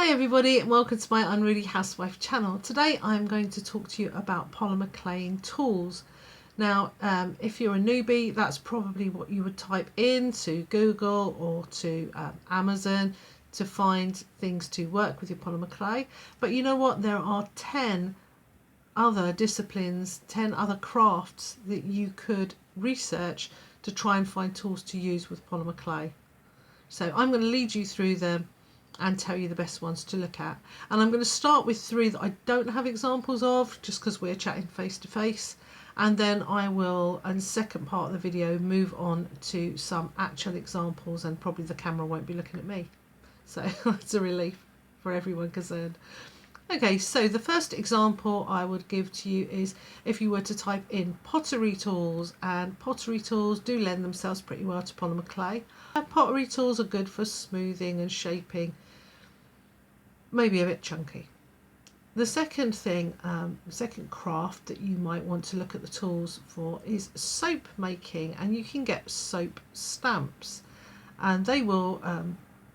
Hi everybody and welcome to my Unruly Housewife channel. Today I'm going to talk to you about polymer claying tools. Now if you're a newbie, that's probably what you would type in to Google or to Amazon to find things to work with your polymer clay. But you know what, there are 10 other disciplines, 10 other crafts that you could research to try and find tools to use with polymer clay. So I'm going to lead you through them and tell you the best ones to look at. And I'm going to start with 3 that I don't have examples of, just because we're chatting face to face. And then I will, in the second part of the video, move on to some actual examples, and probably the camera won't be looking at me. So that's a relief for everyone concerned. Okay, so the first example I would give to you is if you were to type in pottery tools, and pottery tools do lend themselves pretty well to polymer clay. Pottery tools are good for smoothing and shaping, maybe a bit chunky. The second thing, second craft that you might want to look at the tools for is soap making, and you can get soap stamps, and they will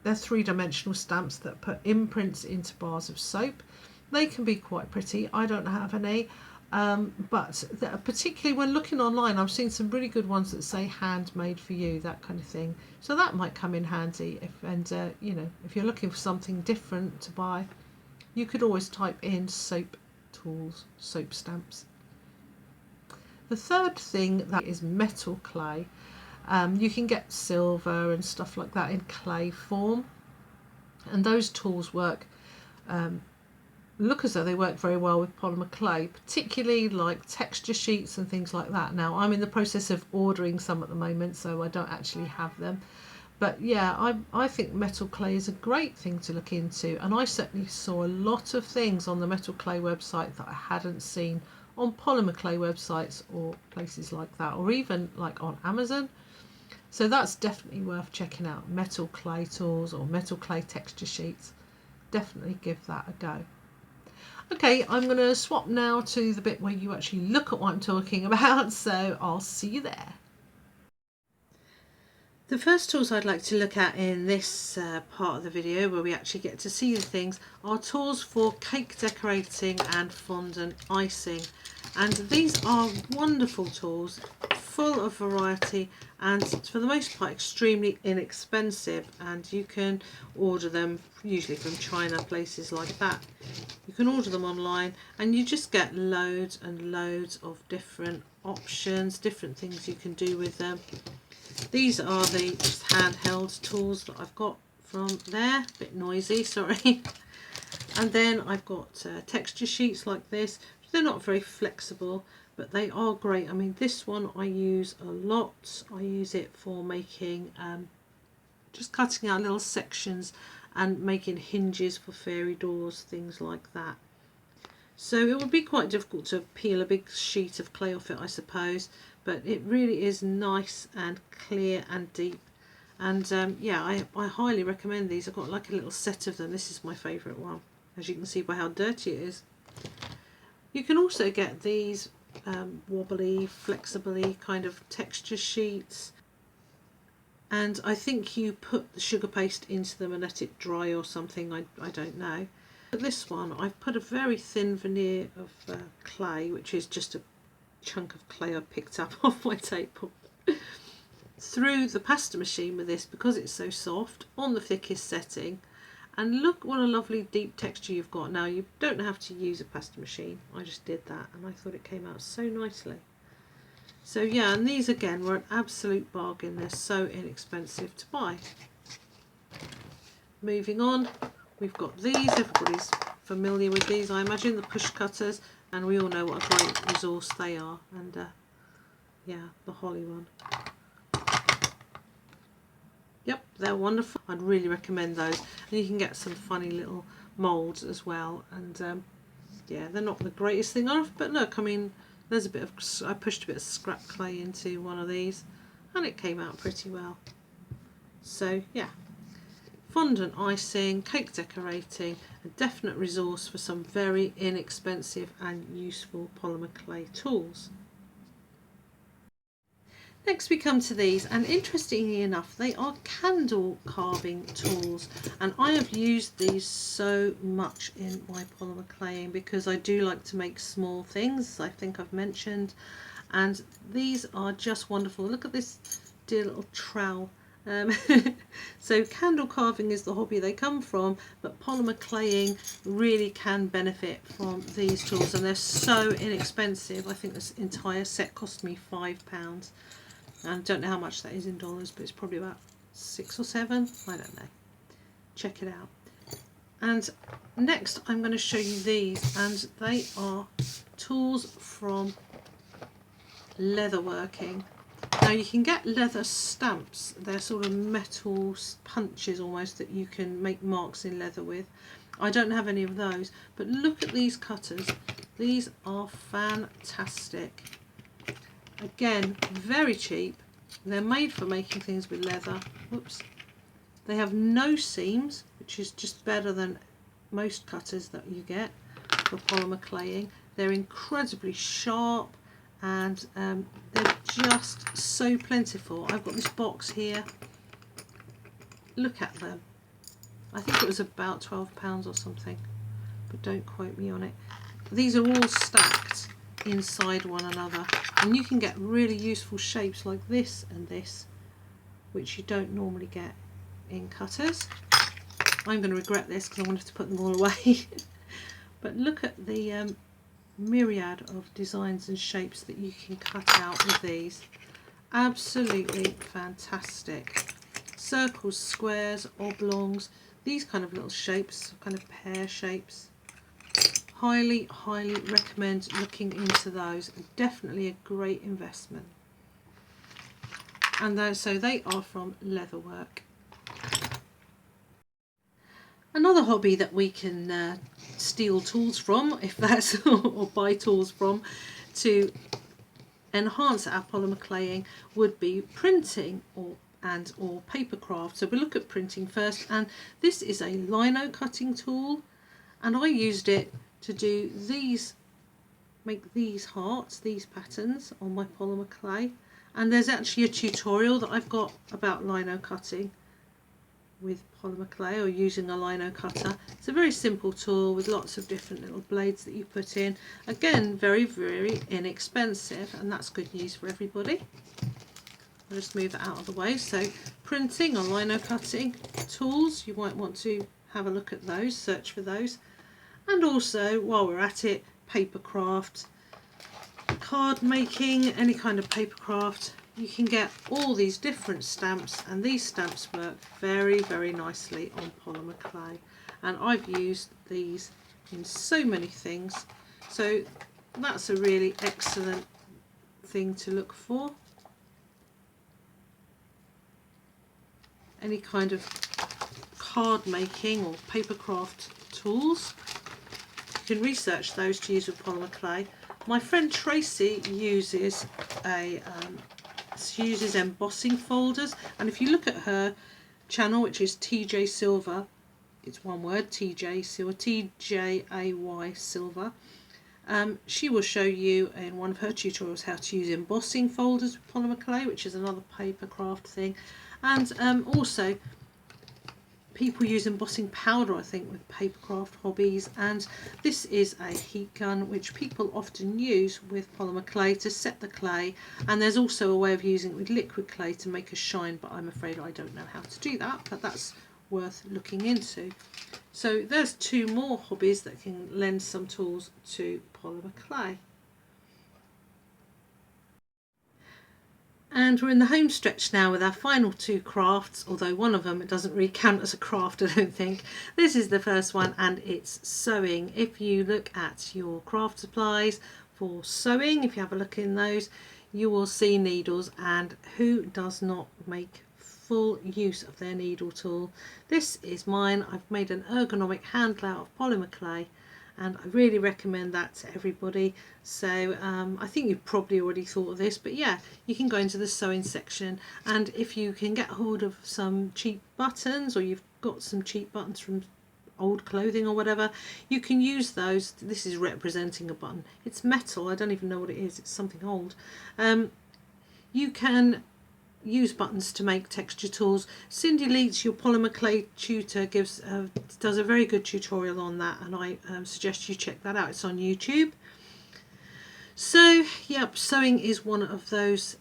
they're 3-dimensional stamps that put imprints into bars of soap. They can be quite pretty. I don't have any, but particularly when looking online, I've seen some really good ones that say handmade for you, that kind of thing. So that might come in handy you know, if you're looking for something different to buy, you could always type in soap tools, soap stamps. The third thing that is metal clay. You can get silver and stuff like that in clay form, and those tools work look as though they work very well with polymer clay, particularly like texture sheets and things like that. Now I'm in the process of ordering some at the moment, so I don't actually have them, but yeah, I think metal clay is a great thing to look into, and I certainly saw a lot of things on the metal clay website that I hadn't seen on polymer clay websites or places like that, or even like on Amazon. So that's definitely worth checking out. Metal clay tools or metal clay texture sheets. Definitely give that a go. Okay, I'm going to swap now to the bit where you actually look at what I'm talking about, so I'll see you there. The first tools I'd like to look at in this part of the video, where we actually get to see the things, are tools for cake decorating and fondant icing. And these are wonderful tools, full of variety, and for the most part extremely inexpensive, and you can order them usually from China, places like that. You can order them online and you just get loads and loads of different options, different things you can do with them. These are the just handheld tools that I've got from there. A bit noisy, sorry. And then I've got texture sheets like this. They're not very flexible, but they are great. I mean, this one I use a lot. I use it for making, just cutting out little sections and making hinges for fairy doors, things like that. So it would be quite difficult to peel a big sheet of clay off it, I suppose, but it really is nice and clear and deep. And yeah, I highly recommend these. I've got like a little set of them. This is my favourite one, as you can see by how dirty it is. You can also get these wobbly, flexibly kind of texture sheets, and I think you put the sugar paste into them and let it dry or something, I don't know. But this one, I've put a very thin veneer of clay, which is just a chunk of clay I picked up off my table, through the pasta machine with this, because it's so soft, on the thickest setting. And look what a lovely deep texture you've got. Now you don't have to use a pasta machine, I just did that and I thought it came out so nicely. So yeah, and these again were an absolute bargain. They're so inexpensive to buy. Moving on, we've got these. Everybody's familiar with these, I imagine, the push cutters, and we all know what a great resource they are. And yeah, the holly one. Yep, they're wonderful. I'd really recommend those. And you can get some funny little moulds as well. And yeah, they're not the greatest thing on, but look, I mean, there's a bit of, I pushed a bit of scrap clay into one of these and it came out pretty well. So yeah, fondant icing, cake decorating, a definite resource for some very inexpensive and useful polymer clay tools. Next we come to these, and interestingly enough they are candle carving tools, and I have used these so much in my polymer claying because I do like to make small things, I think I've mentioned, and these are just wonderful. Look at this dear little trowel. So candle carving is the hobby they come from, but polymer claying really can benefit from these tools, and they're so inexpensive. I think this entire set cost me £5. And I don't know how much that is in dollars, but it's probably about 6 or 7. I don't know. Check it out. And next I'm going to show you these, and they are tools from leatherworking. Now you can get leather stamps. They're sort of metal punches almost that you can make marks in leather with. I don't have any of those, but look at these cutters. These are fantastic. Again, very cheap. They're made for making things with leather. Whoops. They have no seams, which is just better than most cutters that you get for polymer claying. They're incredibly sharp, and they're just so plentiful. I've got this box here. Look at them. I think it was about £12 or something, but don't quote me on it. These are all stacked inside one another, and you can get really useful shapes like this and this, which you don't normally get in cutters. I'm going to regret this because I wanted to put them all away. But look at the myriad of designs and shapes that you can cut out with these. Absolutely fantastic. Circles, squares, oblongs, these kind of little shapes, kind of pear shapes. Highly recommend looking into those. Definitely a great investment. And so they are from Leatherwork. Another hobby that we can steal tools from, if that's or buy tools from, to enhance our polymer claying would be printing or paper craft. So we'll look at printing first, and this is a lino cutting tool, and I used it to do these, make these hearts, these patterns on my polymer clay. And there's actually a tutorial that I've got about lino cutting with polymer clay, or using a lino cutter. It's a very simple tool with lots of different little blades that you put in. Again, very inexpensive, and that's good news for everybody. I'll just move that out of the way. So printing or lino cutting tools, you might want to have a look at those, search for those. And also, while we're at it, paper craft, card making, any kind of paper craft. You can get all these different stamps, and these stamps work very nicely on polymer clay, and I've used these in so many things, so that's a really excellent thing to look for. Any kind of card making or paper craft tools, you can research those to use with polymer clay. My friend Tracy uses embossing folders, and if you look at her channel, which is TJ Silver, it's one word, TJ Silver, TJAY Silver, she will show you in one of her tutorials how to use embossing folders with polymer clay, which is another paper craft thing, and also people use embossing powder, I think, with paper craft hobbies. And this is a heat gun which people often use with polymer clay to set the clay, and there's also a way of using it with liquid clay to make a shine, but I'm afraid I don't know how to do that, but that's worth looking into. So there's two more hobbies that can lend some tools to polymer clay. And we're in the home stretch now with our final two crafts, although one of them, it doesn't really count as a craft, I don't think. This is the first one, and it's sewing. If you look at your craft supplies for sewing, if you have a look in those, you will see needles, and who does not make full use of their needle tool? This is mine. I've made an ergonomic handle out of polymer clay, and I really recommend that to everybody. So I think you've probably already thought of this, but yeah, you can go into the sewing section, and if you can get hold of some cheap buttons, or you've got some cheap buttons from old clothing or whatever, you can use those. This is representing a button. It's metal, I don't even know what it is, it's something old. you can use buttons to make texture tools. Cindy Leeds, your polymer clay tutor, does a very good tutorial on that, and I suggest you check that out. It's on YouTube. So yep, sewing is one of those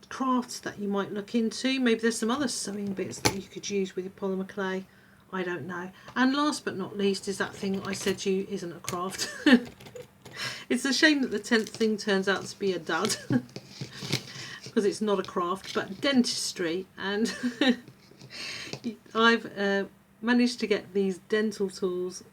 crafts that you might look into. Maybe there's some other sewing bits that you could use with your polymer clay. I don't know. And last but not least is that thing I said to you isn't a craft. It's a shame that the 10th thing turns out to be a dud. Because it's not a craft, but dentistry. And I've managed to get these dental tools.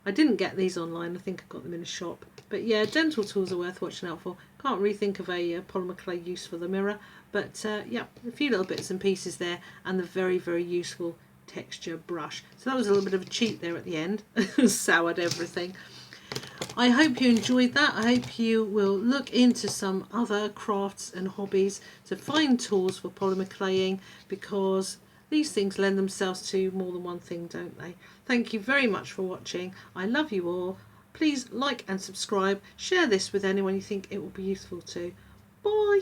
I didn't get these online, I think I got them in a shop. But yeah, dental tools are worth watching out for. Can't really think of a polymer clay use for the mirror. But yeah, a few little bits and pieces there, and the very, very useful texture brush. So that was a little bit of a cheat there at the end. Soured everything. I hope you enjoyed that. I hope you will look into some other crafts and hobbies to find tools for polymer claying, because these things lend themselves to more than one thing, don't they? Thank you very much for watching. I love you all. Please like and subscribe. Share this with anyone you think it will be useful to. Bye.